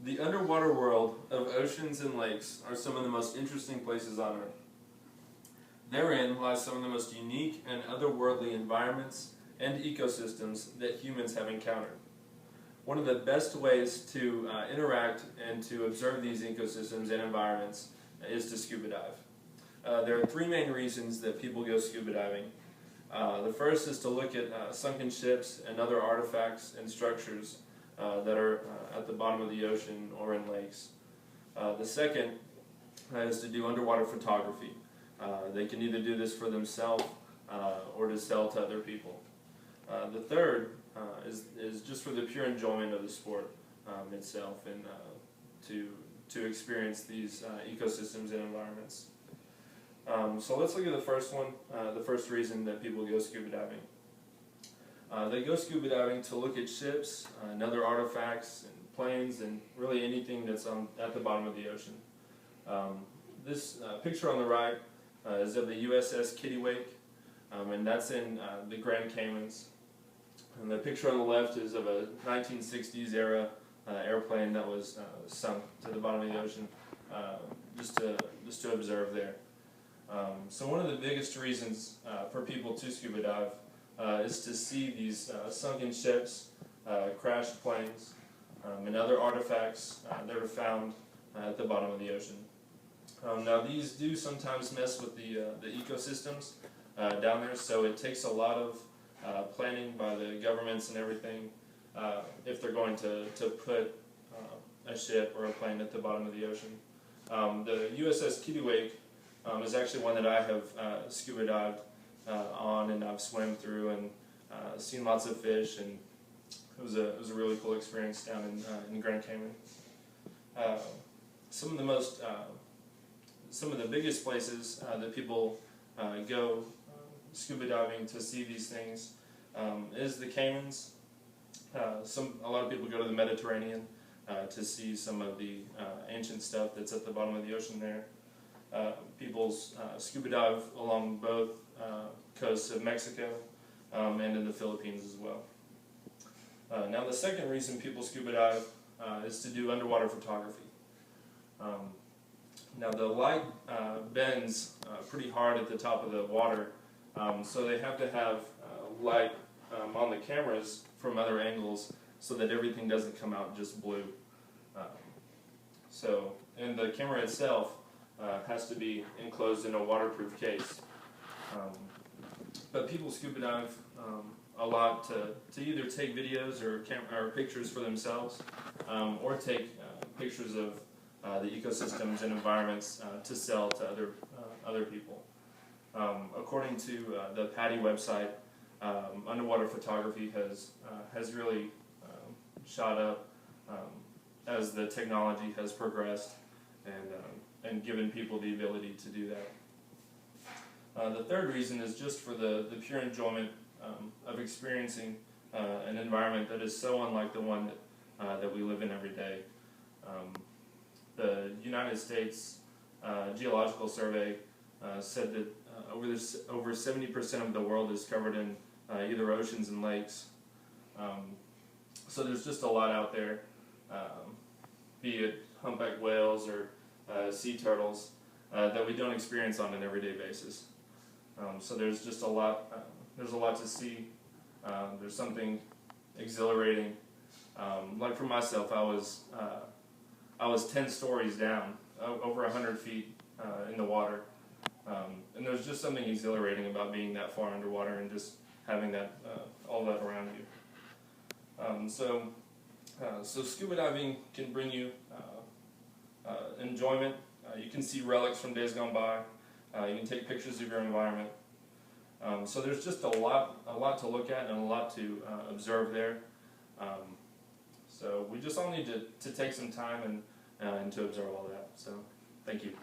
The underwater world of oceans and lakes are some of the most interesting places on Earth. Therein lies some of the most unique and otherworldly environments and ecosystems that humans have encountered. One of the best ways to interact and to observe these ecosystems and environments is to scuba dive. There are three main reasons that people go scuba diving. The first is to look at sunken ships and other artifacts and structures that are at the bottom of the ocean or in lakes. The second is to do underwater photography. They can either do this for themselves or to sell to other people. The third is just for the pure enjoyment of the sport itself and to experience these ecosystems and environments. So let's look at the first one, the first reason that people go scuba diving. They go scuba diving to look at ships and other artifacts and planes and really anything that's at the bottom of the ocean. This picture on the right is of the USS Kittiwake, and that's in the Grand Caymans. And the picture on the left is of a 1960s era airplane that was sunk to the bottom of the ocean, just to observe there. So one of the biggest reasons for people to scuba dive is to see these sunken ships, crashed planes, and other artifacts that are found at the bottom of the ocean. Now these do sometimes mess with the ecosystems down there, so it takes a lot of planning by the governments and everything if they're going to put a ship or a plane at the bottom of the ocean. The USS Kittiwake is actually one that I have scuba dived on, and I've swam through and seen lots of fish, and it was a really cool experience down in Grand Cayman. Some of the biggest places that people go scuba diving to see these things is the Caymans. A lot of people go to the Mediterranean to see some of the ancient stuff that's at the bottom of the ocean there. People scuba dive along both coasts of Mexico and in the Philippines as well. Now the second reason people scuba dive is to do underwater photography. Now the light bends pretty hard at the top of the water, so they have to have light on the cameras from other angles so that everything doesn't come out just blue. And the camera itself has to be enclosed in a waterproof case. But people scuba dive a lot to either take videos or pictures for themselves, or take pictures of the ecosystems and environments to sell to other people. According to the PADI website, underwater photography has really shot up as the technology has progressed and given people the ability to do that. The third reason is just for the pure enjoyment of experiencing an environment that is so unlike the one that we live in every day. The United States Geological Survey said that over 70% of the world is covered in either oceans and lakes. So there's just a lot out there, be it humpback whales or sea turtles, that we don't experience on an everyday basis. So there's just a lot. There's a lot to see. There's something exhilarating. Like for myself, I was 10 stories down, over 100 feet in the water, and there's just something exhilarating about being that far underwater and just having that all that around you. So scuba diving can bring you enjoyment. You can see relics from days gone by. You can take pictures of your environment. So there's just a lot to look at and a lot to observe there. So we just all need to take some time and to observe all that. So thank you.